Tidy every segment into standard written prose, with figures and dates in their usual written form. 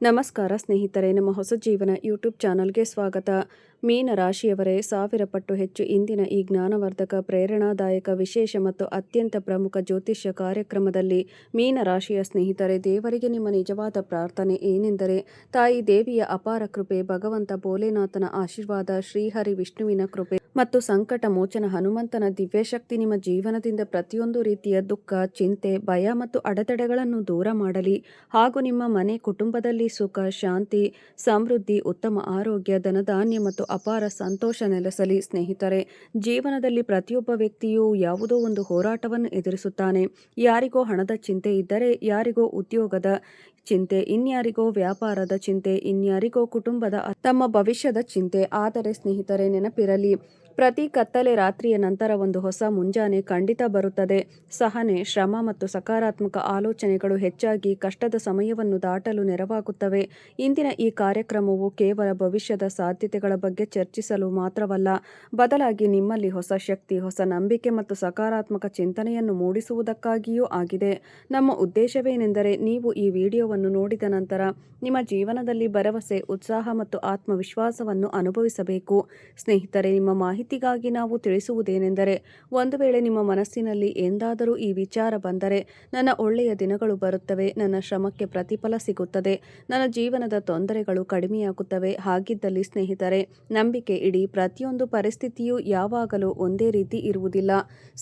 ನಮಸ್ಕಾರ ಸ್ನೇಹಿತರೆ, ನಮ್ಮ ಹೊಸ ಜೀವನ ಯೂಟ್ಯೂಬ್ ಚಾನಲ್ಗೆ ಸ್ವಾಗತ. ಮೀನ ರಾಶಿಯವರೇ, 1000 ಪಟ್ಟು ಹೆಚ್ಚು ಇಂದಿನ ಈ ಜ್ಞಾನವರ್ಧಕ, ಪ್ರೇರಣಾದಾಯಕ, ವಿಶೇಷ ಮತ್ತು ಅತ್ಯಂತ ಪ್ರಮುಖ ಜ್ಯೋತಿಷ್ಯ ಕಾರ್ಯಕ್ರಮದಲ್ಲಿ ಮೀನ ರಾಶಿಯ ಸ್ನೇಹಿತರೆ, ದೇವರಿಗೆ ನಿಮ್ಮ ನಿಜವಾದ ಪ್ರಾರ್ಥನೆ ಏನೆಂದರೆ, ತಾಯಿ ದೇವಿಯ ಅಪಾರ ಕೃಪೆ, ಭಗವಂತ ಭೋಲೆನಾಥನ ಆಶೀರ್ವಾದ, ಶ್ರೀಹರಿ ವಿಷ್ಣುವಿನ ಕೃಪೆ ಮತ್ತು ಸಂಕಟ ಮೋಚನ ಹನುಮಂತನ ದಿವ್ಯಶಕ್ತಿ ನಿಮ್ಮ ಜೀವನದಿಂದ ಪ್ರತಿಯೊಂದು ರೀತಿಯ ದುಃಖ, ಚಿಂತೆ, ಭಯ ಮತ್ತು ಅಡೆತಡೆಗಳನ್ನು ದೂರ ಮಾಡಲಿ. ಹಾಗೂ ನಿಮ್ಮ ಮನೆ, ಕುಟುಂಬದಲ್ಲಿ ಸುಖ, ಶಾಂತಿ, ಸಮೃದ್ಧಿ, ಉತ್ತಮ ಆರೋಗ್ಯ, ಧನಧಾನ್ಯ ಮತ್ತು ಅಪಾರ ಸಂತೋಷ ನೆಲೆಸಲಿ. ಸ್ನೇಹಿತರೆ, ಜೀವನದಲ್ಲಿ ಪ್ರತಿಯೊಬ್ಬ ವ್ಯಕ್ತಿಯೂ ಯಾವುದೋ ಒಂದು ಹೋರಾಟವನ್ನು ಎದುರಿಸುತ್ತಾನೆ. ಯಾರಿಗೋ ಹಣದ ಚಿಂತೆ ಇದ್ದರೆ, ಯಾರಿಗೋ ಉದ್ಯೋಗದ ಚಿಂತೆ, ಇನ್ಯಾರಿಗೋ ವ್ಯಾಪಾರದ ಚಿಂತೆ, ಇನ್ಯಾರಿಗೋ ಕುಟುಂಬದ ತಮ್ಮ ಭವಿಷ್ಯದ ಚಿಂತೆ. ಆದರೆ ಸ್ನೇಹಿತರೆ, ನೆನಪಿರಲಿ, ಪ್ರತಿ ಕತ್ತಲೆ ರಾತ್ರಿಯ ನಂತರ ಒಂದು ಹೊಸ ಮುಂಜಾನೆ ಖಂಡಿತ ಬರುತ್ತದೆ. ಸಹನೆ, ಶ್ರಮ ಮತ್ತು ಸಕಾರಾತ್ಮಕ ಆಲೋಚನೆಗಳು ಹೆಚ್ಚಾಗಿ ಕಷ್ಟದ ಸಮಯವನ್ನು ದಾಟಲು ನೆರವಾಗುತ್ತವೆ. ಇಂದಿನ ಈ ಕಾರ್ಯಕ್ರಮವು ಕೇವಲ ಭವಿಷ್ಯದ ಸಾಧ್ಯತೆಗಳ ಬಗ್ಗೆ ಚರ್ಚಿಸಲು ಮಾತ್ರವಲ್ಲ, ಬದಲಾಗಿ ನಿಮ್ಮಲ್ಲಿ ಹೊಸ ಶಕ್ತಿ, ಹೊಸ ನಂಬಿಕೆ ಮತ್ತು ಸಕಾರಾತ್ಮಕ ಚಿಂತನೆಯನ್ನು ಮೂಡಿಸುವುದಕ್ಕಾಗಿಯೂ ಆಗಿದೆ. ನಮ್ಮ ಉದ್ದೇಶವೇನೆಂದರೆ, ನೀವು ಈ ವಿಡಿಯೋವನ್ನು ನೋಡಿದ ನಂತರ ನಿಮ್ಮ ಜೀವನದಲ್ಲಿ ಭರವಸೆ, ಉತ್ಸಾಹ ಮತ್ತು ಆತ್ಮವಿಶ್ವಾಸವನ್ನು ಅನುಭವಿಸಬೇಕು. ಸ್ನೇಹಿತರೆ, ನಿಮ್ಮ ಮಾಹಿತಿಗಾಗಿ ನಾವು ತಿಳಿಸುವುದೇನೆಂದರೆ, ಒಂದು ವೇಳೆ ನಿಮ್ಮ ಮನಸ್ಸಿನಲ್ಲಿ ಎಂದಾದರೂ ಈ ವಿಚಾರ ಬಂದರೆ, ನನ್ನ ಒಳ್ಳೆಯ ದಿನಗಳು ಬರುತ್ತವೆ, ನನ್ನ ಶ್ರಮಕ್ಕೆ ಪ್ರತಿಫಲ ಸಿಗುತ್ತದೆ, ನನ್ನ ಜೀವನದ ತೊಂದರೆಗಳು ಕಡಿಮೆಯಾಗುತ್ತವೆ, ಹಾಗಿದ್ದಲ್ಲಿ ಸ್ನೇಹಿತರೆ, ನಂಬಿಕೆ ಇಡಿ. ಪ್ರತಿಯೊಂದು ಪರಿಸ್ಥಿತಿಯೂ ಯಾವಾಗಲೂ ಒಂದೇ ರೀತಿ ಇರುವುದಿಲ್ಲ.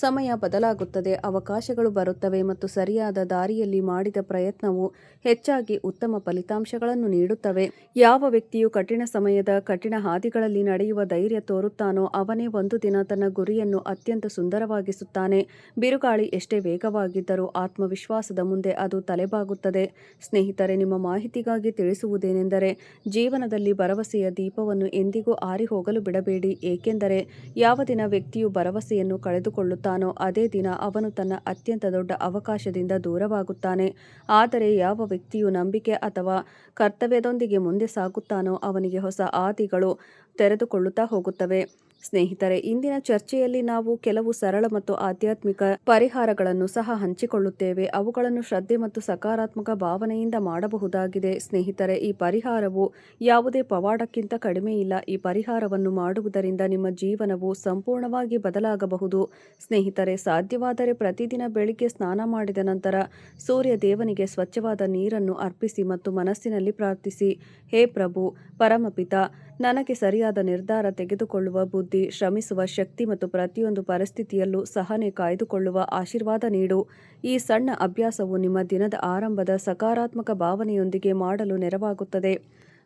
ಸಮಯ ಬದಲಾಗುತ್ತದೆ, ಅವಕಾಶಗಳು ಬರುತ್ತವೆ ಮತ್ತು ಸರಿಯಾದ ದಾರಿಯಲ್ಲಿ ಮಾಡಿದ ಪ್ರಯತ್ನವು ಹೆಚ್ಚಾಗಿ ಉತ್ತಮ ಫಲಿತಾಂಶಗಳನ್ನು ನೀಡುತ್ತವೆ. ಯಾವ ವ್ಯಕ್ತಿಯು ಕಠಿಣ ಸಮಯದ ಕಠಿಣ ಹಾದಿಗಳಲ್ಲಿ ನಡೆಯುವ ಧೈರ್ಯ ತೋರುತ್ತಾನೋ ಅವನೇ ಒಂದು ದಿನ ತನ್ನ ಗುರಿಯನ್ನು ಅತ್ಯಂತ ಸುಂದರವಾಗಿಸುತ್ತಾನೆ. ಬಿರುಗಾಳಿ ಎಷ್ಟೇ ವೇಗವಾಗಿದ್ದರೂ ಆತ್ಮವಿಶ್ವಾಸದ ಮುಂದೆ ಅದು ತಲೆಬಾಗುತ್ತದೆ. ಸ್ನೇಹಿತರೆ, ನಿಮ್ಮ ಮಾಹಿತಿಗಾಗಿ ತಿಳಿಸುವುದೇನೆಂದರೆ, ಜೀವನದಲ್ಲಿ ಭರವಸೆಯ ದೀಪವನ್ನು ಎಂದಿಗೂ ಆರಿ ಹೋಗಲು ಬಿಡಬೇಡಿ. ಏಕೆಂದರೆ ಯಾವ ದಿನ ವ್ಯಕ್ತಿಯು ಭರವಸೆಯನ್ನು ಕಳೆದುಕೊಳ್ಳುತ್ತಾನೋ ಅದೇ ದಿನ ಅವನು ತನ್ನ ಅತ್ಯಂತ ದೊಡ್ಡ ಅವಕಾಶದಿಂದ ದೂರವಾಗುತ್ತಾನೆ. ಆದರೆ ಯಾವ ವ್ಯಕ್ತಿಯು ನಂಬಿಕೆ ಅಥವಾ ಕರ್ತವ್ಯದೊಂದಿಗೆ ಮುಂದೆ ಸಾಗುತ್ತಾನೋ ಅವನಿಗೆ ಹೊಸ ಹಾದಿಗಳು ತೆರೆದುಕೊಳ್ಳುತ್ತಾ ಹೋಗುತ್ತವೆ. ಸ್ನೇಹಿತರೆ, ಇಂದಿನ ಚರ್ಚೆಯಲ್ಲಿ ನಾವು ಕೆಲವು ಸರಳ ಮತ್ತು ಆಧ್ಯಾತ್ಮಿಕ ಪರಿಹಾರಗಳನ್ನು ಸಹ ಹಂಚಿಕೊಳ್ಳುತ್ತೇವೆ. ಅವುಗಳನ್ನು ಶ್ರದ್ಧೆ ಮತ್ತು ಸಕಾರಾತ್ಮಕ ಭಾವನೆಯಿಂದ ಮಾಡಬಹುದಾಗಿದೆ. ಸ್ನೇಹಿತರೆ, ಈ ಪರಿಹಾರವು ಯಾವುದೇ ಪವಾಡಕ್ಕಿಂತ ಕಡಿಮೆಯಿಲ್ಲ. ಈ ಪರಿಹಾರವನ್ನು ಮಾಡುವುದರಿಂದ ನಿಮ್ಮ ಜೀವನವು ಸಂಪೂರ್ಣವಾಗಿ ಬದಲಾಗಬಹುದು. ಸ್ನೇಹಿತರೆ, ಸಾಧ್ಯವಾದರೆ ಪ್ರತಿದಿನ ಬೆಳಿಗ್ಗೆ ಸ್ನಾನ ಮಾಡಿದ ನಂತರ ಸೂರ್ಯ ದೇವನಿಗೆ ಸ್ವಚ್ಛವಾದ ನೀರನ್ನು ಅರ್ಪಿಸಿ ಮತ್ತು ಮನಸ್ಸಿನಲ್ಲಿ ಪ್ರಾರ್ಥಿಸಿ, ಹೇ ಪ್ರಭು ಪರಮಪಿತ, ನನಗೆ ಸರಿಯಾದ ನಿರ್ಧಾರ ತೆಗೆದುಕೊಳ್ಳುವ ಬುದ್ಧಿ, ಶ್ರಮಿಸುವ ಶಕ್ತಿ ಮತ್ತು ಪ್ರತಿಯೊಂದು ಪರಿಸ್ಥಿತಿಯಲ್ಲೂ ಸಹನೆ ಕಾಯ್ದುಕೊಳ್ಳುವ ಆಶೀರ್ವಾದ ನೀಡು. ಈ ಸಣ್ಣ ಅಭ್ಯಾಸವು ನಿಮ್ಮ ದಿನದ ಆರಂಭದ ಸಕಾರಾತ್ಮಕ ಭಾವನೆಯೊಂದಿಗೆ ಮಾಡಲು ನೆರವಾಗುತ್ತದೆ.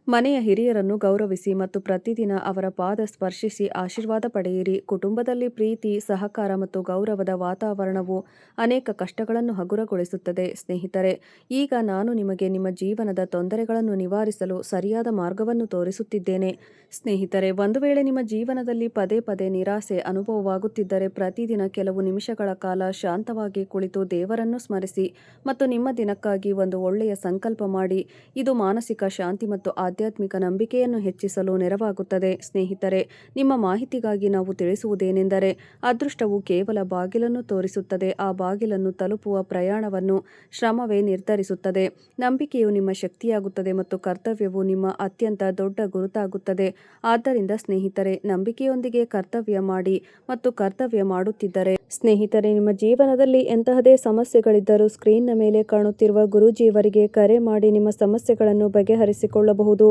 ಮನೆಯ ಹಿರಿಯರನ್ನು ಗೌರವಿಸಿ ಮತ್ತು ಪ್ರತಿದಿನ ಅವರ ಪಾದ ಸ್ಪರ್ಶಿಸಿ ಆಶೀರ್ವಾದ ಪಡೆಯಿರಿ. ಕುಟುಂಬದಲ್ಲಿ ಪ್ರೀತಿ, ಸಹಕಾರ ಮತ್ತು ಗೌರವದ ವಾತಾವರಣವು ಅನೇಕ ಕಷ್ಟಗಳನ್ನು ಹಗುರಗೊಳಿಸುತ್ತದೆ. ಸ್ನೇಹಿತರೆ, ಈಗ ನಾನು ನಿಮಗೆ ನಿಮ್ಮ ಜೀವನದ ತೊಂದರೆಗಳನ್ನು ನಿವಾರಿಸಲು ಸರಿಯಾದ ಮಾರ್ಗವನ್ನು ತೋರಿಸುತ್ತಿದ್ದೇನೆ. ಸ್ನೇಹಿತರೆ, ಒಂದು ವೇಳೆ ನಿಮ್ಮ ಜೀವನದಲ್ಲಿ ಪದೇ ಪದೇ ನಿರಾಸೆ ಅನುಭವವಾಗುತ್ತಿದ್ದರೆ, ಪ್ರತಿದಿನ ಕೆಲವು ನಿಮಿಷಗಳ ಕಾಲ ಶಾಂತವಾಗಿ ಕುಳಿತು ದೇವರನ್ನು ಸ್ಮರಿಸಿ ಮತ್ತು ನಿಮ್ಮ ದಿನಕ್ಕಾಗಿ ಒಂದು ಒಳ್ಳೆಯ ಸಂಕಲ್ಪ ಮಾಡಿ. ಇದು ಮಾನಸಿಕ ಶಾಂತಿ ಮತ್ತು ಆಧ್ಯಾತ್ಮಿಕ ನಂಬಿಕೆಯನ್ನು ಹೆಚ್ಚಿಸಲು ನೆರವಾಗುತ್ತದೆ. ಸ್ನೇಹಿತರೆ, ನಿಮ್ಮ ಮಾಹಿತಿಗಾಗಿ ನಾವು ತಿಳಿಸುವುದೇನೆಂದರೆ, ಅದೃಷ್ಟವು ಕೇವಲ ಬಾಗಿಲನ್ನು ತೋರಿಸುತ್ತದೆ, ಆ ಬಾಗಿಲನ್ನು ತಲುಪುವ ಪ್ರಯಾಣವನ್ನು ಶ್ರಮವೇ ನಿರ್ಧರಿಸುತ್ತದೆ. ನಂಬಿಕೆಯು ನಿಮ್ಮ ಶಕ್ತಿಯಾಗುತ್ತದೆ ಮತ್ತು ಕರ್ತವ್ಯವು ನಿಮ್ಮ ಅತ್ಯಂತ ದೊಡ್ಡ ಗುರುತಾಗುತ್ತದೆ. ಆದ್ದರಿಂದ ಸ್ನೇಹಿತರೆ, ನಂಬಿಕೆಯೊಂದಿಗೆ ಕರ್ತವ್ಯ ಮಾಡಿ ಮತ್ತು ಕರ್ತವ್ಯ ಮಾಡುತ್ತಿದ್ದರೆ, ಸ್ನೇಹಿತರೆ, ನಿಮ್ಮ ಜೀವನದಲ್ಲಿ ಎಂತಹದೇ ಸಮಸ್ಯೆಗಳಿದ್ದರೂ ಸ್ಕ್ರೀನ್ನ ಮೇಲೆ ಕಾಣುತ್ತಿರುವ ಗುರೂಜಿಯವರಿಗೆ ಕರೆ ಮಾಡಿ ನಿಮ್ಮ ಸಮಸ್ಯೆಗಳನ್ನು ಬಗೆಹರಿಸಿಕೊಳ್ಳಬಹುದು.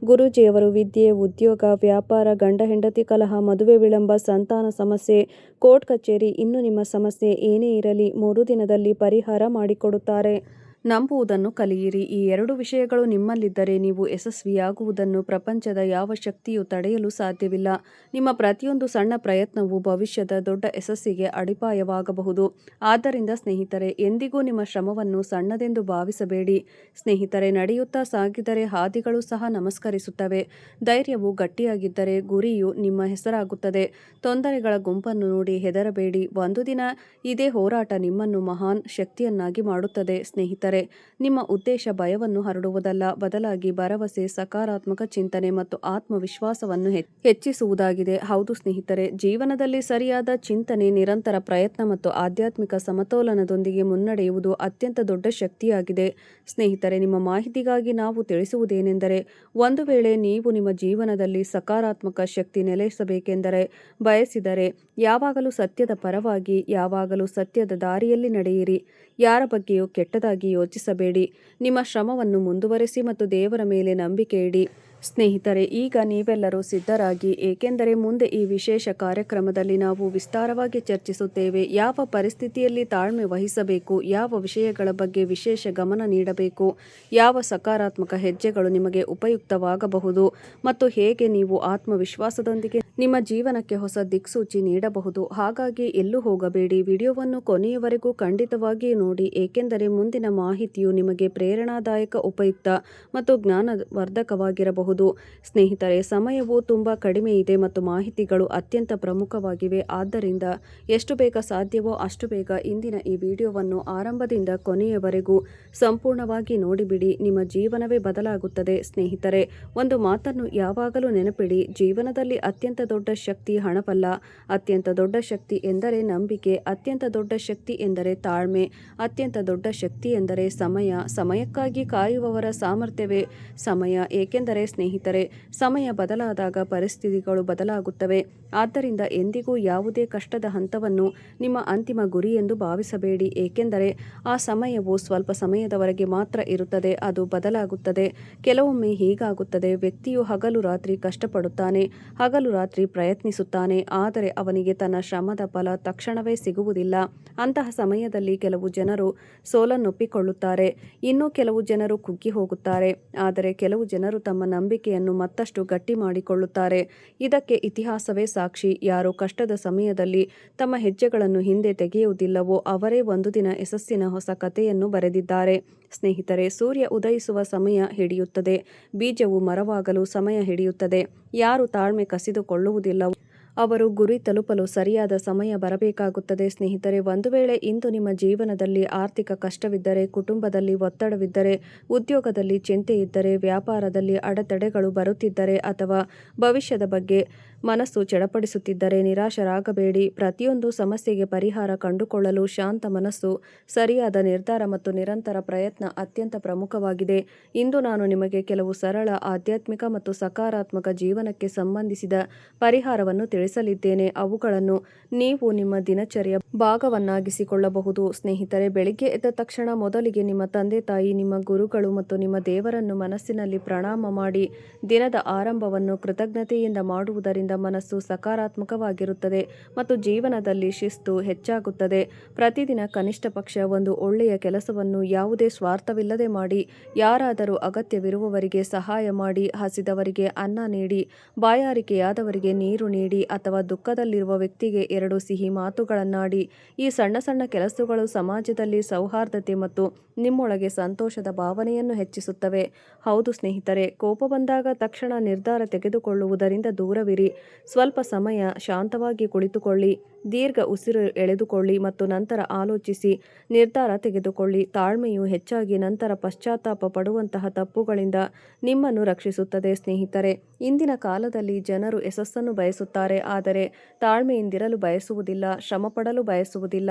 ಗುರೂಜಿಯವರು ವಿದ್ಯೆ, ಉದ್ಯೋಗ, ವ್ಯಾಪಾರ, ಗಂಡ ಹೆಂಡತಿ ಕಲಹ, ಮದುವೆ ವಿಳಂಬ, ಸಂತಾನ ಸಮಸ್ಯೆ, ಕೋರ್ಟ್ ಕಚೇರಿ, ಇನ್ನು ನಿಮ್ಮ ಸಮಸ್ಯೆ ಏನೇ ಇರಲಿ 3 ದಿನದಲ್ಲಿ ಪರಿಹಾರ ಮಾಡಿಕೊಡುತ್ತಾರೆ. ನಂಬುವುದನ್ನು ಕಲಿಯಿರಿ. ಈ 2 ವಿಷಯಗಳು ನಿಮ್ಮಲ್ಲಿದ್ದರೆ ನೀವು ಯಶಸ್ವಿಯಾಗುವುದನ್ನು ಪ್ರಪಂಚದ ಯಾವ ಶಕ್ತಿಯೂ ತಡೆಯಲು ಸಾಧ್ಯವಿಲ್ಲ. ನಿಮ್ಮ ಪ್ರತಿಯೊಂದು ಸಣ್ಣ ಪ್ರಯತ್ನವೂ ಭವಿಷ್ಯದ ದೊಡ್ಡ ಯಶಸ್ಸಿಗೆ ಅಡಿಪಾಯವಾಗಬಹುದು. ಆದ್ದರಿಂದ ಸ್ನೇಹಿತರೆ, ಎಂದಿಗೂ ನಿಮ್ಮ ಶ್ರಮವನ್ನು ಸಣ್ಣದೆಂದು ಭಾವಿಸಬೇಡಿ. ಸ್ನೇಹಿತರೆ, ನಡೆಯುತ್ತಾ ಸಾಗಿದರೆ ಹಾದಿಗಳು ಸಹ ನಮಸ್ಕರಿಸುತ್ತವೆ. ಧೈರ್ಯವು ಗಟ್ಟಿಯಾಗಿದ್ದರೆ ಗುರಿಯು ನಿಮ್ಮ ಹೆಸರಾಗುತ್ತದೆ. ತೊಂದರೆಗಳ ಗುಂಪನ್ನು ನೋಡಿ ಹೆದರಬೇಡಿ. ಒಂದು ದಿನ ಇದೇ ಹೋರಾಟ ನಿಮ್ಮನ್ನು ಮಹಾನ್ ಶಕ್ತಿಯನ್ನಾಗಿ ಮಾಡುತ್ತದೆ. ಸ್ನೇಹಿತರೆ, ಸ್ನೇಹಿತರೆ. ನಿಮ್ಮ ಉದ್ದೇಶ ಭಯವನ್ನು ಹರಡುವುದಲ್ಲ, ಬದಲಾಗಿ ಭರವಸೆ, ಸಕಾರಾತ್ಮಕ ಚಿಂತನೆ ಮತ್ತು ಆತ್ಮವಿಶ್ವಾಸವನ್ನು ಹೆಚ್ಚಿಸುವುದಾಗಿದೆ. ಹೌದು ಸ್ನೇಹಿತರೆ, ಜೀವನದಲ್ಲಿ ಸರಿಯಾದ ಚಿಂತನೆ, ನಿರಂತರ ಪ್ರಯತ್ನ ಮತ್ತು ಆಧ್ಯಾತ್ಮಿಕ ಸಮತೋಲನದೊಂದಿಗೆ ಮುನ್ನಡೆಯುವುದು ಅತ್ಯಂತ ದೊಡ್ಡ ಶಕ್ತಿಯಾಗಿದೆ. ಸ್ನೇಹಿತರೆ, ನಿಮ್ಮ ಮಾಹಿತಿಗಾಗಿ ನಾವು ತಿಳಿಸುವುದೇನೆಂದರೆ, ಒಂದು ವೇಳೆ ನೀವು ನಿಮ್ಮ ಜೀವನದಲ್ಲಿ ಸಕಾರಾತ್ಮಕ ಶಕ್ತಿ ನೆಲೆಸಬೇಕೆಂದರೆ ಬಯಸಿದರೆ ಯಾವಾಗಲೂ ಸತ್ಯದ ಪರವಾಗಿ, ಯಾವಾಗಲೂ ಸತ್ಯದ ದಾರಿಯಲ್ಲಿ ನಡೆಯಿರಿ. ಯಾರ ಬಗ್ಗೆಯೂ ಕೆಟ್ಟದಾಗಿ ಯೋಚಿಸಬೇಡಿ. ನಿಮ್ಮ ಶ್ರಮವನ್ನು ಮುಂದುವರೆಸಿ ಮತ್ತು ದೇವರ ಮೇಲೆ ನಂಬಿಕೆ ಇಡಿ. ಸ್ನೇಹಿತರೆ, ಈಗ ನೀವೆಲ್ಲರೂ ಸಿದ್ಧರಾಗಿ, ಏಕೆಂದರೆ ಮುಂದೆ ಈ ವಿಶೇಷ ಕಾರ್ಯಕ್ರಮದಲ್ಲಿ ನಾವು ವಿಸ್ತಾರವಾಗಿ ಚರ್ಚಿಸುತ್ತೇವೆ. ಯಾವ ಪರಿಸ್ಥಿತಿಯಲ್ಲಿ ತಾಳ್ಮೆ ವಹಿಸಬೇಕು, ಯಾವ ವಿಷಯಗಳ ಬಗ್ಗೆ ವಿಶೇಷ ಗಮನ ನೀಡಬೇಕು, ಯಾವ ಸಕಾರಾತ್ಮಕ ಹೆಜ್ಜೆಗಳು ನಿಮಗೆ ಉಪಯುಕ್ತವಾಗಬಹುದು ಮತ್ತು ಹೇಗೆ ನೀವು ಆತ್ಮವಿಶ್ವಾಸದೊಂದಿಗೆ ನಿಮ್ಮ ಜೀವನಕ್ಕೆ ಹೊಸ ದಿಕ್ಸೂಚಿ ನೀಡಬಹುದು. ಹಾಗಾಗಿ ಎಲ್ಲೂ ಹೋಗಬೇಡಿ, ವಿಡಿಯೋವನ್ನು ಕೊನೆಯವರೆಗೂ ಖಂಡಿತವಾಗಿ ನೋಡಿ, ಏಕೆಂದರೆ ಮುಂದಿನ ಮಾಹಿತಿಯು ನಿಮಗೆ ಪ್ರೇರಣಾದಾಯಕ, ಉಪಯುಕ್ತ ಮತ್ತು ಜ್ಞಾನವರ್ಧಕವಾಗಿರಬಹುದು. ಸ್ನೇಹಿತರೆ, ಸಮಯವು ತುಂಬಾ ಕಡಿಮೆ ಇದೆ ಮತ್ತು ಮಾಹಿತಿಗಳು ಅತ್ಯಂತ ಪ್ರಮುಖವಾಗಿವೆ. ಆದ್ದರಿಂದ ಎಷ್ಟು ಬೇಗ ಸಾಧ್ಯವೋ ಅಷ್ಟು ಬೇಗ ಇಂದಿನ ಈ ವಿಡಿಯೋವನ್ನು ಆರಂಭದಿಂದ ಕೊನೆಯವರೆಗೂ ಸಂಪೂರ್ಣವಾಗಿ ನೋಡಿಬಿಡಿ. ನಿಮ್ಮ ಜೀವನವೇ ಬದಲಾಗುತ್ತದೆ. ಸ್ನೇಹಿತರೆ, ಒಂದು ಮಾತನ್ನು ಯಾವಾಗಲೂ ನೆನಪಿಡಿ, ಜೀವನದಲ್ಲಿ ಅತ್ಯಂತ ದೊಡ್ಡ ಶಕ್ತಿ ಹಣವಲ್ಲ, ಅತ್ಯಂತ ದೊಡ್ಡ ಶಕ್ತಿ ಎಂದರೆ ನಂಬಿಕೆ, ಅತ್ಯಂತ ದೊಡ್ಡ ಶಕ್ತಿ ಎಂದರೆ ತಾಳ್ಮೆ, ಅತ್ಯಂತ ದೊಡ್ಡ ಶಕ್ತಿ ಎಂದರೆ ಸಮಯ. ಸಮಯಕ್ಕಾಗಿ ಕಾಯುವವರ ಸಾಮರ್ಥ್ಯವೇ ಸಮಯ. ಏಕೆಂದರೆ ಸ್ನೇಹಿತರೆ, ಸಮಯ ಬದಲಾದಾಗ ಪರಿಸ್ಥಿತಿಗಳು ಬದಲಾಗುತ್ತವೆ. ಆದ್ದರಿಂದ ಎಂದಿಗೂ ಯಾವುದೇ ಕಷ್ಟದ ಹಂತವನ್ನು ನಿಮ್ಮ ಅಂತಿಮ ಗುರಿ ಎಂದು ಭಾವಿಸಬೇಡಿ, ಏಕೆಂದರೆ ಆ ಸಮಯವು ಸ್ವಲ್ಪ ಸಮಯದವರೆಗೆ ಮಾತ್ರ ಇರುತ್ತದೆ, ಅದು ಬದಲಾಗುತ್ತದೆ. ಕೆಲವೊಮ್ಮೆ ಹೀಗಾಗುತ್ತದೆ, ವ್ಯಕ್ತಿಯು ಹಗಲು ರಾತ್ರಿ ಕಷ್ಟಪಡುತ್ತಾನೆ, ಹಗಲು ರಾತ್ರಿ ಪ್ರಯತ್ನಿಸುತ್ತಾನೆ, ಆದರೆ ಅವನಿಗೆ ತನ್ನ ಶ್ರಮದ ಫಲ ತಕ್ಷಣವೇ ಸಿಗುವುದಿಲ್ಲ. ಅಂತಹ ಸಮಯದಲ್ಲಿ ಕೆಲವು ಜನರು ಸೋಲನ್ನೊಪ್ಪಿಕೊಳ್ಳುತ್ತಾರೆ, ಇನ್ನು ಕೆಲವು ಜನರು ಕುಗ್ಗಿ ಹೋಗುತ್ತಾರೆ, ಆದರೆ ಕೆಲವು ಜನರು ತಮ್ಮ ನಂಬಿಕೆಯನ್ನು ಮತ್ತಷ್ಟು ಗಟ್ಟಿ ಮಾಡಿಕೊಳ್ಳುತ್ತಾರೆ. ಇದಕ್ಕೆ ಇತಿಹಾಸವೇ ಸಾಕ್ಷಿ. ಯಾರು ಕಷ್ಟದ ಸಮಯದಲ್ಲಿ ತಮ್ಮ ಹೆಜ್ಜೆಗಳನ್ನು ಹಿಂದೆ ತೆಗೆಯುವುದಿಲ್ಲವೋ ಅವರೇ ಒಂದು ದಿನ ಯಶಸ್ಸಿನ ಹೊಸ ಕಥೆಯನ್ನು ಬರೆದಿದ್ದಾರೆ. ಸ್ನೇಹಿತರೆ, ಸೂರ್ಯ ಉದಯಿಸುವ ಸಮಯ ಹಿಡಿಯುತ್ತದೆ, ಬೀಜವು ಮರವಾಗಲು ಸಮಯ ಹಿಡಿಯುತ್ತದೆ. ಯಾರು ತಾಳ್ಮೆ ಕಸಿದುಕೊಳ್ಳುವುದಿಲ್ಲವೋ ಅವರು ಗುರಿ ತಲುಪಲು ಸರಿಯಾದ ಸಮಯ ಬರಬೇಕಾಗುತ್ತದೆ. ಸ್ನೇಹಿತರೆ, ಒಂದು ವೇಳೆ ಇಂದು ನಿಮ್ಮ ಜೀವನದಲ್ಲಿ ಆರ್ಥಿಕ ಕಷ್ಟವಿದ್ದರೆ, ಕುಟುಂಬದಲ್ಲಿ ಒತ್ತಡವಿದ್ದರೆ, ಉದ್ಯೋಗದಲ್ಲಿ ಚಿಂತೆ ಇದ್ದರೆ, ವ್ಯಾಪಾರದಲ್ಲಿ ಅಡೆತಡೆಗಳು ಬರುತ್ತಿದ್ದರೆ ಅಥವಾ ಭವಿಷ್ಯದ ಬಗ್ಗೆ ಮನಸ್ಸು ಚಡಪಡಿಸುತ್ತಿದ್ದರೆ ನಿರಾಶರಾಗಬೇಡಿ. ಪ್ರತಿಯೊಂದು ಸಮಸ್ಯೆಗೆ ಪರಿಹಾರ ಕಂಡುಕೊಳ್ಳಲು ಶಾಂತ ಮನಸ್ಸು, ಸರಿಯಾದ ನಿರ್ಧಾರ ಮತ್ತು ನಿರಂತರ ಪ್ರಯತ್ನ ಅತ್ಯಂತ ಪ್ರಮುಖವಾಗಿದೆ. ಇಂದು ನಾನು ನಿಮಗೆ ಕೆಲವು ಸರಳ, ಆಧ್ಯಾತ್ಮಿಕ ಮತ್ತು ಸಕಾರಾತ್ಮಕ ಜೀವನಕ್ಕೆ ಸಂಬಂಧಿಸಿದ ಪರಿಹಾರವನ್ನು ತಿಳಿಸಲಿದ್ದೇನೆ. ಅವುಗಳನ್ನು ನೀವು ನಿಮ್ಮ ದಿನಚರಿಯ ಭಾಗವನ್ನಾಗಿಸಿಕೊಳ್ಳಬಹುದು. ಸ್ನೇಹಿತರೆ, ಬೆಳಿಗ್ಗೆ ಎದ್ದ ತಕ್ಷಣ ಮೊದಲಿಗೆ ನಿಮ್ಮ ತಂದೆ ತಾಯಿ, ನಿಮ್ಮ ಗುರುಗಳು ಮತ್ತು ನಿಮ್ಮ ದೇವರನ್ನು ಮನಸ್ಸಿನಲ್ಲಿ ಪ್ರಣಾಮ ಮಾಡಿ ದಿನದ ಆರಂಭವನ್ನು ಕೃತಜ್ಞತೆಯಿಂದ ಮಾಡುವುದರಿಂದ ಮನಸ್ಸು ಸಕಾರಾತ್ಮಕವಾಗಿರುತ್ತದೆ ಮತ್ತು ಜೀವನದಲ್ಲಿ ಶಿಸ್ತು ಹೆಚ್ಚಾಗುತ್ತದೆ. ಪ್ರತಿದಿನ ಕನಿಷ್ಠ ಪಕ್ಷ ಒಂದು ಒಳ್ಳೆಯ ಕೆಲಸವನ್ನು ಯಾವುದೇ ಸ್ವಾರ್ಥವಿಲ್ಲದೆ ಮಾಡಿ. ಯಾರಾದರೂ ಅಗತ್ಯವಿರುವವರಿಗೆ ಸಹಾಯ ಮಾಡಿ, ಹಸಿದವರಿಗೆ ಅನ್ನ ನೀಡಿ, ಬಾಯಾರಿಕೆಯಾದವರಿಗೆ ನೀರು ನೀಡಿ ಅಥವಾ ದುಃಖದಲ್ಲಿರುವ ವ್ಯಕ್ತಿಗೆ ಎರಡು ಸಿಹಿ ಮಾತುಗಳನ್ನಾಡಿ. ಈ ಸಣ್ಣ ಸಣ್ಣ ಕೆಲಸಗಳು ಸಮಾಜದಲ್ಲಿ ಸೌಹಾರ್ದತೆ ಮತ್ತು ನಿಮ್ಮೊಳಗೆ ಸಂತೋಷದ ಭಾವನೆಯನ್ನು ಹೆಚ್ಚಿಸುತ್ತವೆ. ಹೌದು ಸ್ನೇಹಿತರೆ, ಕೋಪ ಬಂದಾಗ ತಕ್ಷಣ ನಿರ್ಧಾರ ತೆಗೆದುಕೊಳ್ಳುವುದರಿಂದ ದೂರವಿರಿ. ಸ್ವಲ್ಪ ಸಮಯ ಶಾಂತವಾಗಿ ಕುಳಿತುಕೊಳ್ಳಿ, ದೀರ್ಘ ಉಸಿರು ಎಳೆದುಕೊಳ್ಳಿ ಮತ್ತು ನಂತರ ಆಲೋಚಿಸಿ ನಿರ್ಧಾರ ತೆಗೆದುಕೊಳ್ಳಿ. ತಾಳ್ಮೆಯು ಹೆಚ್ಚಾಗಿ ನಂತರ ಪಶ್ಚಾತ್ತಾಪ ಪಡುವಂತಹ ತಪ್ಪುಗಳಿಂದ ನಿಮ್ಮನ್ನು ರಕ್ಷಿಸುತ್ತದೆ. ಸ್ನೇಹಿತರೆ, ಇಂದಿನ ಕಾಲದಲ್ಲಿ ಜನರು ಯಶಸ್ಸನ್ನು ಬಯಸುತ್ತಾರೆ, ಆದರೆ ತಾಳ್ಮೆಯಿಂದಿರಲು ಬಯಸುವುದಿಲ್ಲ, ಶ್ರಮಪಡಲು ಬಯಸುವುದಿಲ್ಲ.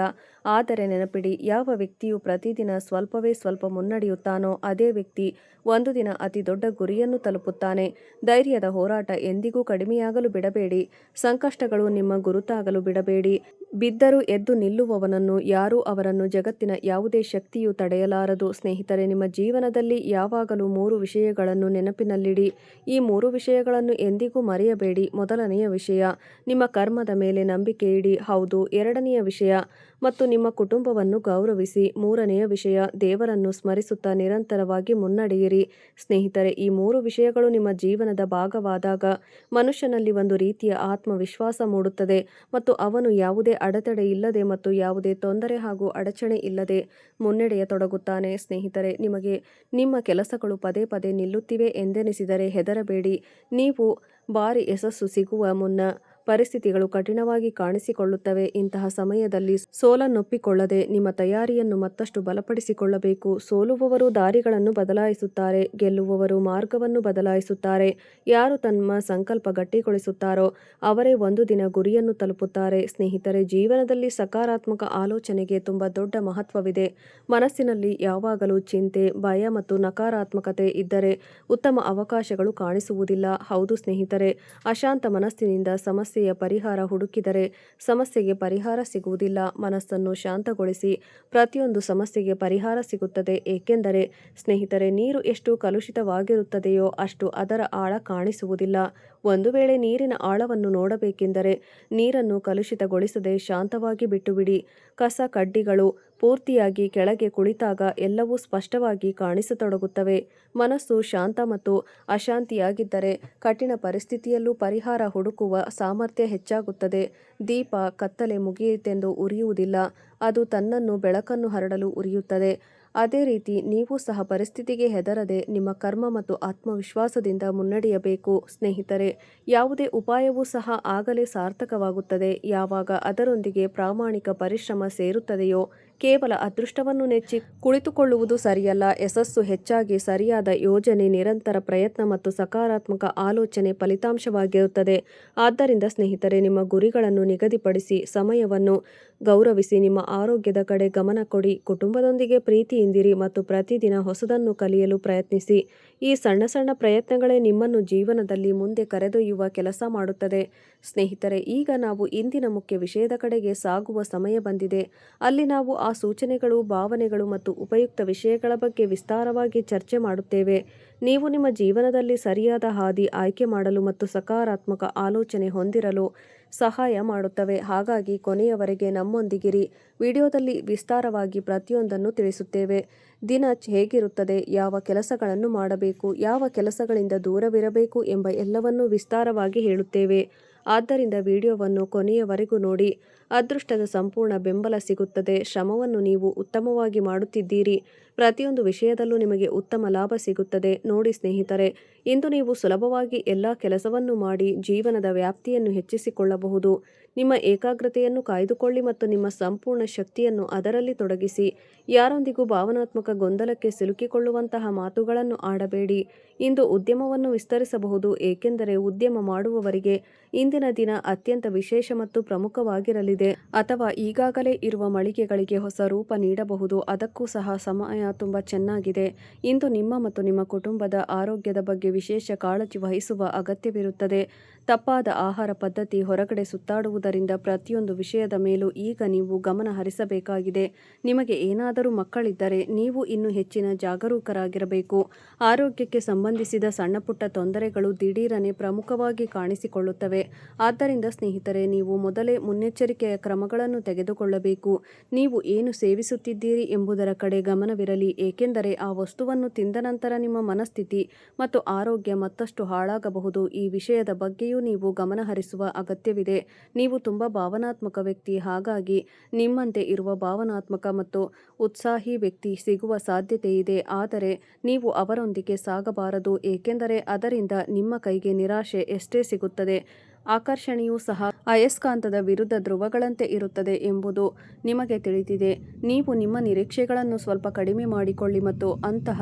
ಆದರೆ ನೆನಪಿಡಿ, ಯಾವ ವ್ಯಕ್ತಿಯು ಪ್ರತಿದಿನ ಸ್ವಲ್ಪವೇ ಸ್ವಲ್ಪ ಮುನ್ನಡೆಯುತ್ತಾನೋ ಅದೇ ವ್ಯಕ್ತಿ ಒಂದು ದಿನ ಅತಿ ದೊಡ್ಡ ಗುರಿಯನ್ನು ತಲುಪುತ್ತಾನೆ. ಧೈರ್ಯದ ಹೋರಾಟ ಎಂದಿಗೂ ಕಡಿಮೆಯಾಗಲು ಬಿಡಬೇಡಿ. ಸಂಕಷ್ಟಗಳು ನಿಮ್ಮ ಗುರುತಾಗಲು ಬಿಡಬೇಡಿ. ಬಿದ್ದರೂ ಎದ್ದು ನಿಲ್ಲುವವನನ್ನು ಯಾರೂ ಅವರನ್ನು ಜಗತ್ತಿನ ಯಾವುದೇ ಶಕ್ತಿಯೂ ತಡೆಯಲಾರದು. ಸ್ನೇಹಿತರೆ, ನಿಮ್ಮ ಜೀವನದಲ್ಲಿ ಯಾವಾಗಲೂ 3 ವಿಷಯಗಳನ್ನು ನೆನಪಿನಲ್ಲಿಡಿ. ಈ 3 ವಿಷಯಗಳನ್ನು ಎಂದಿಗೂ ಮರೆಯಬೇಡಿ. ಮೊದಲನೆಯ ವಿಷಯ, ನಿಮ್ಮ ಕರ್ಮದ ಮೇಲೆ ನಂಬಿಕೆ ಇಡಿ. ಹೌದು, ಎರಡನೆಯ ವಿಷಯ, ಮತ್ತು ನಿಮ್ಮ ಕುಟುಂಬವನ್ನು ಗೌರವಿಸಿ. ಮೂರನೆಯ ವಿಷಯ, ದೇವರನ್ನು ಸ್ಮರಿಸುತ್ತಾ ನಿರಂತರವಾಗಿ ಮುನ್ನಡೆಯಿರಿ. ಸ್ನೇಹಿತರೆ, ಈ 3 ವಿಷಯಗಳು ನಿಮ್ಮ ಜೀವನದ ಭಾಗವಾದಾಗ ಮನುಷ್ಯನಲ್ಲಿ ಒಂದು ರೀತಿಯ ಆತ್ಮವಿಶ್ವಾಸ ಮೂಡುತ್ತದೆ ಮತ್ತು ಅವನು ಯಾವುದೇ ಅಡೆತಡೆ ಇಲ್ಲದೆ ಮತ್ತು ಯಾವುದೇ ತೊಂದರೆ ಹಾಗೂ ಅಡಚಣೆ ಇಲ್ಲದೆ ಮುನ್ನಡೆಯತೊಡಗುತ್ತಾನೆ. ಸ್ನೇಹಿತರೆ, ನಿಮಗೆ ನಿಮ್ಮ ಕೆಲಸಗಳು ಪದೇ ಪದೇ ನಿಲ್ಲುತ್ತಿವೆ ಎಂದೆನಿಸಿದರೆ ಹೆದರಬೇಡಿ. ನೀವು ಭಾರಿ ಯಶಸ್ಸು ಸಿಗುವ ಮುನ್ನ ಪರಿಸ್ಥಿತಿಗಳು ಕಠಿಣವಾಗಿ ಕಾಣಿಸಿಕೊಳ್ಳುತ್ತವೆ. ಇಂತಹ ಸಮಯದಲ್ಲಿ ಸೋಲನ್ನೊಪ್ಪಿಕೊಳ್ಳದೆ ನಿಮ್ಮ ತಯಾರಿಯನ್ನು ಮತ್ತಷ್ಟು ಬಲಪಡಿಸಿಕೊಳ್ಳಬೇಕು. ಸೋಲುವವರು ದಾರಿಗಳನ್ನು ಬದಲಾಯಿಸುತ್ತಾರೆ, ಗೆಲ್ಲುವವರು ಮಾರ್ಗವನ್ನು ಬದಲಾಯಿಸುತ್ತಾರೆ. ಯಾರು ತಮ್ಮ ಸಂಕಲ್ಪ ಗಟ್ಟಿಗೊಳಿಸುತ್ತಾರೋ ಅವರೇ ಒಂದು ದಿನ ಗುರಿಯನ್ನು ತಲುಪುತ್ತಾರೆ. ಸ್ನೇಹಿತರೆ, ಜೀವನದಲ್ಲಿ ಸಕಾರಾತ್ಮಕ ಆಲೋಚನೆಗೆ ತುಂಬಾ ದೊಡ್ಡ ಮಹತ್ವವಿದೆ. ಮನಸ್ಸಿನಲ್ಲಿ ಯಾವಾಗಲೂ ಚಿಂತೆ, ಭಯ ಮತ್ತು ನಕಾರಾತ್ಮಕತೆ ಇದ್ದರೆ ಉತ್ತಮ ಅವಕಾಶಗಳು ಕಾಣಿಸುವುದಿಲ್ಲ. ಹೌದು ಸ್ನೇಹಿತರೆ, ಅಶಾಂತ ಮನಸ್ಸಿನಿಂದ ಸಮಸ್ಯೆಯ ಪರಿಹಾರ ಹುಡುಕಿದರೆ ಸಮಸ್ಯೆಗೆ ಪರಿಹಾರ ಸಿಗುವುದಿಲ್ಲ. ಮನಸ್ಸನ್ನು ಶಾಂತಗೊಳಿಸಿ, ಪ್ರತಿಯೊಂದು ಸಮಸ್ಯೆಗೆ ಪರಿಹಾರ ಸಿಗುತ್ತದೆ. ಏಕೆಂದರೆ ಸ್ನೇಹಿತರೆ, ನೀರು ಎಷ್ಟು ಕಲುಷಿತವಾಗಿರುತ್ತದೆಯೋ ಅಷ್ಟು ಅದರ ಆಳ ಕಾಣಿಸುವುದಿಲ್ಲ. ಒಂದು ವೇಳೆ ನೀರಿನ ಆಳವನ್ನು ನೋಡಬೇಕೆಂದರೆ ನೀರನ್ನು ಕಲುಷಿತಗೊಳಿಸದೆ ಶಾಂತವಾಗಿ ಬಿಟ್ಟುಬಿಡಿ. ಕಸ ಕಡ್ಡಿಗಳು ಪೂರ್ತಿಯಾಗಿ ಕೆಳಗೆ ಕುಳಿತಾಗ ಎಲ್ಲವೂ ಸ್ಪಷ್ಟವಾಗಿ ಕಾಣಿಸತೊಡಗುತ್ತವೆ. ಮನಸ್ಸು ಶಾಂತ ಮತ್ತು ಅಶಾಂತಿಯಾಗಿದ್ದರೆ ಕಠಿಣ ಪರಿಸ್ಥಿತಿಯಲ್ಲೂ ಪರಿಹಾರ ಹುಡುಕುವ ಸಾಮರ್ಥ್ಯ ಹೆಚ್ಚಾಗುತ್ತದೆ. ದೀಪ ಕತ್ತಲೆ ಮುಗಿಯಿತೆಂದು ಉರಿಯುವುದಿಲ್ಲ, ಅದು ತನ್ನನ್ನು ಬೆಳಕನ್ನು ಹರಡಲು ಉರಿಯುತ್ತದೆ. ಅದೇ ರೀತಿ ನೀವು ಸಹ ಪರಿಸ್ಥಿತಿಗೆ ಹೆದರದೆ ನಿಮ್ಮ ಕರ್ಮ ಮತ್ತು ಆತ್ಮವಿಶ್ವಾಸದಿಂದ ಮುನ್ನಡೆಯಬೇಕು. ಸ್ನೇಹಿತರೆ, ಯಾವುದೇ ಉಪಾಯವೂ ಸಹ ಆಗಲೇ ಸಾರ್ಥಕವಾಗುತ್ತದೆ ಯಾವಾಗ ಅದರೊಂದಿಗೆ ಪ್ರಾಮಾಣಿಕ ಪರಿಶ್ರಮ ಸೇರುತ್ತದೆಯೋ. ಕೇವಲ ಅದೃಷ್ಟವನ್ನು ನೆಚ್ಚಿ ಕುಳಿತುಕೊಳ್ಳುವುದು ಸರಿಯಲ್ಲ. ಯಶಸ್ಸು ಹೆಚ್ಚಾಗಿ ಸರಿಯಾದ ಯೋಜನೆ, ನಿರಂತರ ಪ್ರಯತ್ನ ಮತ್ತು ಸಕಾರಾತ್ಮಕ ಆಲೋಚನೆ ಫಲಿತಾಂಶವಾಗಿರುತ್ತದೆ. ಆದ್ದರಿಂದ ಸ್ನೇಹಿತರೆ, ನಿಮ್ಮ ಗುರಿಗಳನ್ನು ನಿಗದಿಪಡಿಸಿ, ಸಮಯವನ್ನು ಗೌರವಿಸಿ, ನಿಮ್ಮ ಆರೋಗ್ಯದ ಕಡೆ ಗಮನ ಕೊಡಿ, ಕುಟುಂಬದೊಂದಿಗೆ ಪ್ರೀತಿಯಿಂದಿರಿ ಮತ್ತು ಪ್ರತಿದಿನ ಹೊಸದನ್ನು ಕಲಿಯಲು ಪ್ರಯತ್ನಿಸಿ. ಈ ಸಣ್ಣ ಸಣ್ಣ ಪ್ರಯತ್ನಗಳೇ ನಿಮ್ಮನ್ನು ಜೀವನದಲ್ಲಿ ಮುಂದೆ ಕರೆದೊಯ್ಯುವ ಕೆಲಸ ಮಾಡುತ್ತದೆ. ಸ್ನೇಹಿತರೆ, ಈಗ ನಾವು ಇಂದಿನ ಮುಖ್ಯ ವಿಷಯದ ಕಡೆಗೆ ಸಾಗುವ ಸಮಯ ಬಂದಿದೆ. ಅಲ್ಲಿ ನಾವು ಆ ಸೂಚನೆಗಳು, ಭಾವನೆಗಳು ಮತ್ತು ಉಪಯುಕ್ತ ವಿಷಯಗಳ ಬಗ್ಗೆ ವಿಸ್ತಾರವಾಗಿ ಚರ್ಚೆ ಮಾಡುತ್ತೇವೆ. ನೀವು ನಿಮ್ಮ ಜೀವನದಲ್ಲಿ ಸರಿಯಾದ ಹಾದಿ ಆಯ್ಕೆ ಮಾಡಲು ಮತ್ತು ಸಕಾರಾತ್ಮಕ ಆಲೋಚನೆ ಹೊಂದಿರಲು ಸಹಾಯ ಮಾಡುತ್ತವೆ. ಹಾಗಾಗಿ ಕೊನೆಯವರೆಗೆ ನಮ್ಮೊಂದಿಗಿರಿ. ವಿಡಿಯೋದಲ್ಲಿ ವಿಸ್ತಾರವಾಗಿ ಪ್ರತಿಯೊಂದನ್ನು ತಿಳಿಸುತ್ತೇವೆ. ದಿನ ಹೇಗಿರುತ್ತದೆ, ಯಾವ ಕೆಲಸಗಳನ್ನು ಮಾಡಬೇಕು, ಯಾವ ಕೆಲಸಗಳಿಂದ ದೂರವಿರಬೇಕು ಎಂಬ ಎಲ್ಲವನ್ನೂ ವಿಸ್ತಾರವಾಗಿ ಹೇಳುತ್ತೇವೆ. ಆದ್ದರಿಂದ ವಿಡಿಯೋವನ್ನು ಕೊನೆಯವರೆಗೂ ನೋಡಿ. ಅದೃಷ್ಟದ ಸಂಪೂರ್ಣ ಬೆಂಬಲ ಸಿಗುತ್ತದೆ. ಶ್ರಮವನ್ನು ನೀವು ಉತ್ತಮವಾಗಿ ಮಾಡುತ್ತಿದ್ದೀರಿ. ಪ್ರತಿಯೊಂದು ವಿಷಯದಲ್ಲೂ ನಿಮಗೆ ಉತ್ತಮ ಲಾಭ ಸಿಗುತ್ತದೆ. ನೋಡಿ ಸ್ನೇಹಿತರೆ, ಇಂದು ನೀವು ಸುಲಭವಾಗಿ ಎಲ್ಲ ಕೆಲಸವನ್ನು ಮಾಡಿ ಜೀವನದ ವ್ಯಾಪ್ತಿಯನ್ನು ಹೆಚ್ಚಿಸಿಕೊಳ್ಳಬಹುದು. ನಿಮ್ಮ ಏಕಾಗ್ರತೆಯನ್ನು ಕಾಯ್ದುಕೊಳ್ಳಿ ಮತ್ತು ನಿಮ್ಮ ಸಂಪೂರ್ಣ ಶಕ್ತಿಯನ್ನು ಅದರಲ್ಲಿ ತೊಡಗಿಸಿ. ಯಾರೊಂದಿಗೂ ಭಾವನಾತ್ಮಕ ಗೊಂದಲಕ್ಕೆ ಸಿಲುಕಿಕೊಳ್ಳುವಂತಹ ಮಾತುಗಳನ್ನು ಆಡಬೇಡಿ. ಇಂದು ಉದ್ಯಮವನ್ನು ವಿಸ್ತರಿಸಬಹುದು, ಏಕೆಂದರೆ ಉದ್ಯಮ ಮಾಡುವವರಿಗೆ ಇಂದಿನ ದಿನ ಅತ್ಯಂತ ವಿಶೇಷ ಮತ್ತು ಪ್ರಮುಖವಾಗಿರಲಿದೆ. ಅಥವಾ ಈಗಾಗಲೇ ಇರುವ ಮಳಿಗೆಗಳಿಗೆ ಹೊಸ ರೂಪ ನೀಡಬಹುದು. ಅದಕ್ಕೂ ಸಹ ಸಮಯ ತುಂಬ ಚೆನ್ನಾಗಿದೆ. ಇಂದು ನಿಮ್ಮ ಮತ್ತು ನಿಮ್ಮ ಕುಟುಂಬದ ಆರೋಗ್ಯದ ಬಗ್ಗೆ ವಿಶೇಷ ಕಾಳಜಿ ವಹಿಸುವ ಅಗತ್ಯವಿರುತ್ತದೆ. ತಪ್ಪಾದ ಆಹಾರ ಪದ್ಧತಿ, ಹೊರಗಡೆ ಸುತ್ತಾಡುವುದರಿಂದ ಪ್ರತಿಯೊಂದು ವಿಷಯದ ಮೇಲೂ ಈಗ ನೀವು ಗಮನ ಹರಿಸಬೇಕಾಗಿದೆ. ನಿಮಗೆ ಏನಾದರೂ ಮಕ್ಕಳಿದ್ದರೆ ನೀವು ಇನ್ನೂ ಹೆಚ್ಚಿನ ಜಾಗರೂಕರಾಗಿರಬೇಕು. ಆರೋಗ್ಯಕ್ಕೆ ಸಂಬಂಧಿಸಿದ ಸಣ್ಣಪುಟ್ಟ ತೊಂದರೆಗಳು ದಿಢೀರನೆ ಪ್ರಮುಖವಾಗಿ ಕಾಣಿಸಿಕೊಳ್ಳುತ್ತವೆ. ಆದ್ದರಿಂದ ಸ್ನೇಹಿತರೆ, ನೀವು ಮೊದಲೇ ಮುನ್ನೆಚ್ಚರಿಕೆಯ ಕ್ರಮಗಳನ್ನು ತೆಗೆದುಕೊಳ್ಳಬೇಕು. ನೀವು ಏನು ಸೇವಿಸುತ್ತಿದ್ದೀರಿ ಎಂಬುದರ ಕಡೆ ಗಮನವಿರಲಿ, ಏಕೆಂದರೆ ಆ ವಸ್ತುವನ್ನು ತಿಂದ ನಂತರ ನಿಮ್ಮ ಮನಸ್ಥಿತಿ ಮತ್ತು ಆರೋಗ್ಯ ಮತ್ತಷ್ಟು ಹಾಳಾಗಬಹುದು. ಈ ವಿಷಯದ ಬಗ್ಗೆಯೂ ನೀವು ಗಮನಹರಿಸುವ ಅಗತ್ಯವಿದೆ. ನೀವು ತುಂಬಾ ಭಾವನಾತ್ಮಕ ವ್ಯಕ್ತಿ, ಹಾಗಾಗಿ ನಿಮ್ಮಂತೆ ಇರುವ ಭಾವನಾತ್ಮಕ ಮತ್ತು ಉತ್ಸಾಹಿ ವ್ಯಕ್ತಿ ಸಿಗುವ ಸಾಧ್ಯತೆ ಇದೆ. ಆದರೆ ನೀವು ಅವರೊಂದಿಗೆ ಸಾಗಬಾರದು, ಏಕೆಂದರೆ ಅದರಿಂದ ನಿಮ್ಮ ಕೈಗೆ ನಿರಾಶೆ ಎಷ್ಟೇ ಸಿಗುತ್ತದೆ. ಆಕರ್ಷಣೆಯೂ ಸಹ ಅಯಸ್ಕಾಂತದ ವಿರುದ್ಧ ಧ್ರುವಗಳಂತೆ ಇರುತ್ತದೆ ಎಂಬುದು ನಿಮಗೆ ತಿಳಿದಿದೆ. ನೀವು ನಿಮ್ಮ ನಿರೀಕ್ಷೆಗಳನ್ನು ಸ್ವಲ್ಪ ಕಡಿಮೆ ಮಾಡಿಕೊಳ್ಳಿ ಮತ್ತು ಅಂತಹ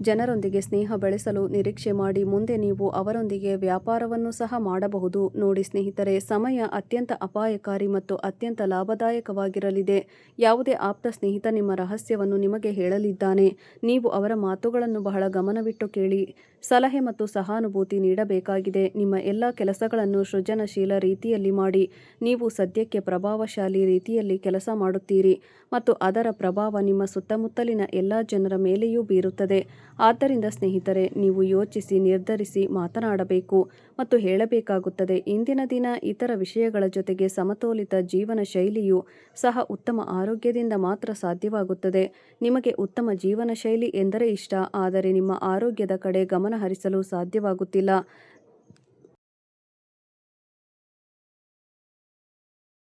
ಜನರೊಂದಿಗೆ ಸ್ನೇಹ ಬೆಳೆಸಲು ನಿರೀಕ್ಷೆ ಮಾಡಿ. ಮುಂದೆ ನೀವು ಅವರೊಂದಿಗೆ ವ್ಯಾಪಾರವನ್ನು ಸಹ ಮಾಡಬಹುದು. ನೋಡಿ ಸ್ನೇಹಿತರೆ, ಸಮಯ ಅತ್ಯಂತ ಅಪಾಯಕಾರಿ ಮತ್ತು ಅತ್ಯಂತ ಲಾಭದಾಯಕವಾಗಿರಲಿದೆ. ಯಾವುದೇ ಆಪ್ತ ಸ್ನೇಹಿತ ನಿಮ್ಮ ರಹಸ್ಯವನ್ನು ನಿಮಗೆ ಹೇಳಲಿದ್ದಾನೆ. ನೀವು ಅವರ ಮಾತುಗಳನ್ನು ಬಹಳ ಗಮನವಿಟ್ಟು ಕೇಳಿ. ಸಲಹೆ ಮತ್ತು ಸಹಾನುಭೂತಿ ನೀಡಬೇಕಾಗಿದೆ. ನಿಮ್ಮ ಎಲ್ಲ ಕೆಲಸಗಳನ್ನು ಸೃಜನಶೀಲ ರೀತಿಯಲ್ಲಿ ಮಾಡಿ. ನೀವು ಸದ್ಯಕ್ಕೆ ಪ್ರಭಾವಶಾಲಿ ರೀತಿಯಲ್ಲಿ ಕೆಲಸ ಮಾಡುತ್ತೀರಿ ಮತ್ತು ಅದರ ಪ್ರಭಾವ ನಿಮ್ಮ ಸುತ್ತಮುತ್ತಲಿನ ಎಲ್ಲ ಜನರ ಮೇಲೆಯೂ ಬೀರುತ್ತದೆ. ಆದ್ದರಿಂದ ಸ್ನೇಹಿತರೆ, ನೀವು ಯೋಚಿಸಿ, ನಿರ್ಧರಿಸಿ ಮಾತನಾಡಬೇಕು ಮತ್ತು ಹೇಳಬೇಕಾಗುತ್ತದೆ. ಇಂದಿನ ದಿನ ಇತರ ವಿಷಯಗಳ ಜೊತೆಗೆ ಸಮತೋಲಿತ ಜೀವನ ಶೈಲಿಯೂ ಸಹ ಉತ್ತಮ ಆರೋಗ್ಯದಿಂದ ಮಾತ್ರ ಸಾಧ್ಯವಾಗುತ್ತದೆ. ನಿಮಗೆ ಉತ್ತಮ ಜೀವನ ಶೈಲಿ ಎಂದರೆ ಇಷ್ಟ, ಆದರೆ ನಿಮ್ಮ ಆರೋಗ್ಯದ ಕಡೆ ಗಮನ ಹರಿಸಲು ಸಾಧ್ಯವಾಗುತ್ತಿಲ್ಲ.